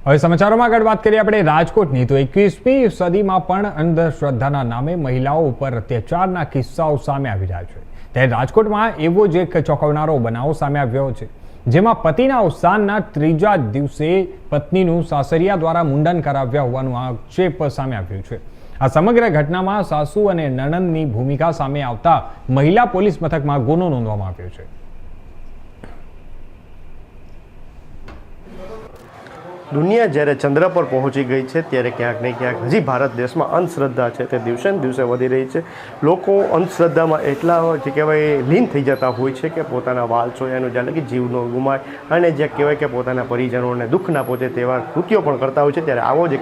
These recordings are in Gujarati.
હવે સમાચારોમાં આગળ વાત કરીએ આપણે રાજકોટની તો 21મી સદીમાં પણ અંધશ્રદ્ધાના નામે મહિલાઓ ઉપર અત્યાચારના કિસ્સાઓ સામે આવી રહ્યા છે। ત્યારે રાજકોટમાં એવો જ એક ચોંકાવનારો બનાવ સામે આવ્યો છે, જેમાં પતિના અવસાનના ત્રીજા દિવસે પત્નીનું સાસરિયા દ્વારા મુંડન કરાવ્યા હોવાનું આક્ષેપ સામે આવ્યું છે। આ સમગ્ર ઘટનામાં સાસુ અને નણંદની ભૂમિકા સામે આવતા મહિલા પોલીસ મથકમાં ગુનો નોંધવામાં આવ્યો છે। દુનિયા જ્યારે ચંદ્ર પર પહોંચી ગઈ છે ત્યારે ક્યાંક ને ક્યાંક હજી ભારત દેશમાં અંધશ્રદ્ધા છે તે દિવસે ને દિવસે વધી રહી છે। લોકો અંધશ્રદ્ધામાં એટલા જે કહેવાય લીન થઈ જતા હોય છે કે પોતાના વાલ છોયાનું જાણે કે જીવનો ગુમાય અને જે કહેવાય કે પોતાના પરિજનોને દુઃખ ના પહોંચે તેવા કૃત્યો પણ કરતા હોય છે। ત્યારે આવો જ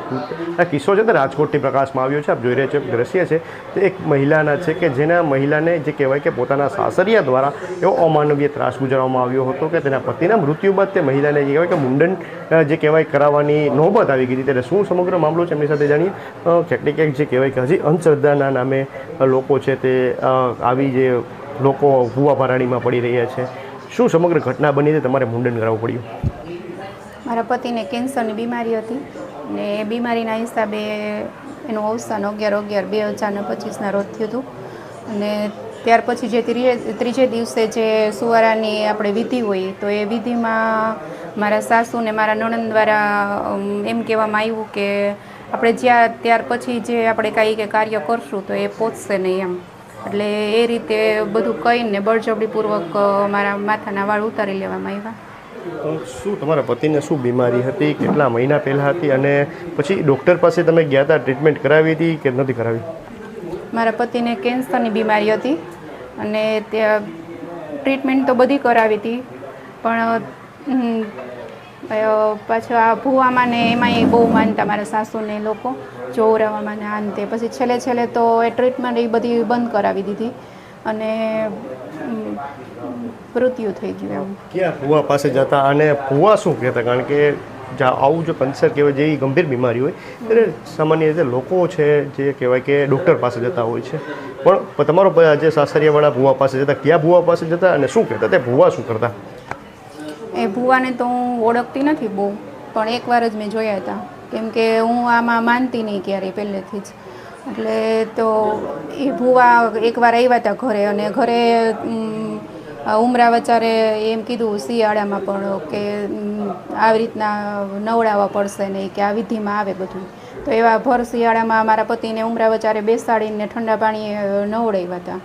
એક કિસ્સો છે તે રાજકોટથી પ્રકાશમાં આવ્યો છે। આપ જોઈ રહ્યા છો દ્રશ્ય છે તે એક મહિલાના છે કે જેના મહિલાને જે કહેવાય કે પોતાના સાસરિયા દ્વારા એવો અમાનવીય ત્રાસ ગુજારવામાં આવ્યો હતો કે તેના પતિના મૃત્યુ બાદ તે મહિલાને જે કહેવાય કે મુંડન જે કહેવાય કરાવવાની નોબત આવી ગઈ। ત્યારે શું સમગ્ર મામલો છે એમની સાથે જાણીએ। ક્યાંક ને ક્યાંક જે કહેવાય કે હજી અંધશ્રદ્ધાના નામે લોકો છે તે આવી જે લોકો ભૂવા ભરાણીમાં પડી રહ્યા છે। શું સમગ્ર ઘટના બની છે, તમારે મુંડન કરાવવું પડ્યું? મારા પતિને કેન્સરની બીમારી હતી ને એ બીમારીના હિસાબે એનું અવસાન 11/11/2025ના રોજ થયું હતું અને ત્યાર પછી જે ત્રીજે દિવસે જે સુવારાની આપણે વિધિ હોય તો એ વિધિમાં મારા સાસુ ને મારા નણંદ દ્વારા એમ કહેવામાં આવ્યું કે આપણે જ્યાં ત્યાર પછી જે આપણે કાંઈ કે કાર્ય કરશું તો એ પહોંચશે નહીં એમ, એટલે એ રીતે બધું કહીને બળજબરીપૂર્વક મારા માથાના વાળ ઉતારી લેવામાં આવ્યા। શું તમારા પતિને શું બીમારી હતી, કેટલા મહિના પહેલાં હતી અને પછી ડૉક્ટર પાસે તમે ગયા હતા, ટ્રીટમેન્ટ કરાવી હતી કે નથી કરાવી? મારા પતિને કેન્સરની બીમારી હતી અને ત્યાં ટ્રીટમેન્ટ તો બધી કરાવી હતી, પણ પાછું આ ભૂવામાં ને એમાંય બહુ માનતા મારા સાસુને લોકો જોવરાવામાં ને આ તે પછી છેલ્લે તો એ ટ્રીટમેન્ટ એ બધી બંધ કરાવી દીધી અને મૃત્યુ થઈ ગયું એમ। ક્યાં ભૂવા પાસે જતા અને ભૂવા શું કહેતા? કારણ કે આવું જો કેન્સર કહેવાય જેવી ગંભીર બીમારી હોય ત્યારે સામાન્ય રીતે લોકો છે જે કહેવાય કે ડૉક્ટર પાસે જતા હોય છે, પણ તમારો જે સાસરિયાવાળા ભૂવા પાસે જતા, ક્યાં ભૂવા પાસે જતા અને શું કહેતા? તે ભૂવા શું કરતા? એ ભૂવાને તો હું ઓળખતી નથી બહુ, પણ એકવાર જ મેં જોયા હતા, કેમ કે હું આમાં માનતી નહીં ક્યારેય પહેલેથી જ, એટલે તો એ ભૂવા એકવાર આવ્યા હતા ઘરે અને ઘરે ઉમરા વચારે એમ કીધું શિયાળામાં પણ કે આવી રીતના નવડાવવા પડશે નહીં કે આ વિધિમાં આવે બધું, તો એવા ભર શિયાળામાં મારા પતિને ઉમરા વચારે બેસાડીને ઠંડા પાણીએ નવડાવ્યા હતા।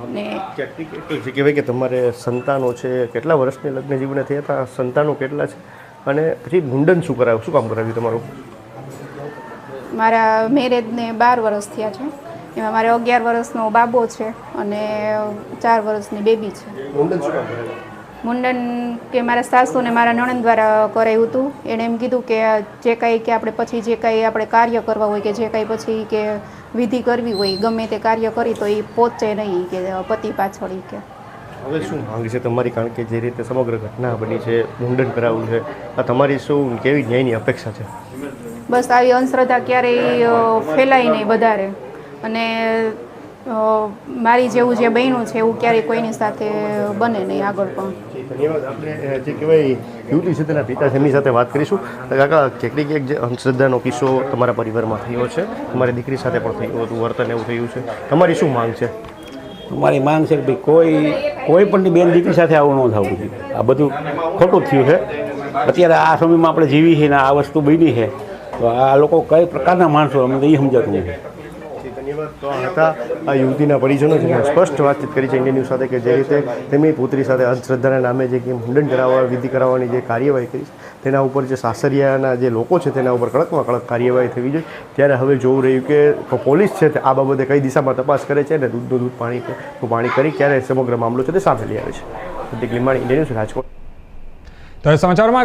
અને જે કહેવાય કે તમારે સંતાનો છે, કેટલા વર્ષની લગ્ન જીવને થયા હતા, સંતાનો કેટલા છે અને પછી મુંડન શું કરાવ્યું, શું કામ કરાવ્યું તમારું? મારા મેરેજને 12 વર્ષ થયા છે, એમાં મારે 11 વર્ષનો બાબો છે અને 4 વર્ષની બેબી છે। મુંડન શું કામ કરાવ્યું? મુંડન કે મારા સાસુ ને મારા નણંદ દ્વારા કરાવ્યું હતું। એણે એમ કીધું કે જે કાંઈ કે આપણે પછી જે કાંઈ આપણે કાર્ય કરવા હોય કે જે કાંઈ પછી કે વિધિ કરવી હોય ગમે તે કાર્ય કરી તો એ પહોંચે નહીં કે પતિ પાછળ કે। હવે શું માંગ છે તમારી? કારણ કે જે રીતે સમગ્ર ઘટના બની છે, મુંડન કરાવવું છે, આ તમારી શું કેવી ન્યાયની અપેક્ષા છે? બસ આવી અંધશ્રદ્ધા ક્યારેય ફેલાય નહીં વધારે અને મારી જેવું જે બન્યું છે એવું ક્યારેય કોઈની સાથે બને નહીં આગળ પણ। ધન્યવાદ। આપણે જે કહેવાય યુવતી છે તેના પિતા છે એમની સાથે વાત કરીશું। કાકા, ક્યાંક જે અંધશ્રદ્ધાનો કિસ્સો તમારા પરિવારમાં થયો છે, તમારી દીકરી સાથે પણ થયું હતું, વર્તન એવું થયું છે, તમારી શું માંગ છે? અમારી માંગ છે કે ભાઈ કોઈ પણની બેન દીકરી સાથે આવું ન થવું જોઈએ। આ બધું ખોટું થયું છે। અત્યારે આ સમયમાં આપણે જીવી છે ને આ વસ્તુ બની છે તો આ લોકો કઈ પ્રકારના માણસો અમને તો એ સમજાતું નથી। ધન્યવાદ। તો હતા આ યુવતીના પરિજનો જેને સ્પષ્ટ વાતચીત કરી છે ઇન્ડિયન ન્યૂઝ સાથે કે જે રીતે તેમની પુત્રી સાથે અંધશ્રદ્ધાના નામે જે મુંડન કરાવવા વિધિ કરાવવાની જે કાર્યવાહી કરી તેના ઉપર જે સાસરિયાના જે લોકો છે તેના ઉપર કડકમાં કડક કાર્યવાહી થવી જોઈએ। ત્યારે હવે જોવું રહ્યું કે પોલીસ છે તે આ બાબતે કઈ દિશામાં તપાસ કરે છે અને દૂધનું પાણી કરી ક્યારે સમગ્ર મામલો છે તે સામે લઈ આવે છે। પ્રતિક લીંબાણી, ઇન્ડિયન ન્યૂઝ, રાજકોટ। તો સમાચારમાં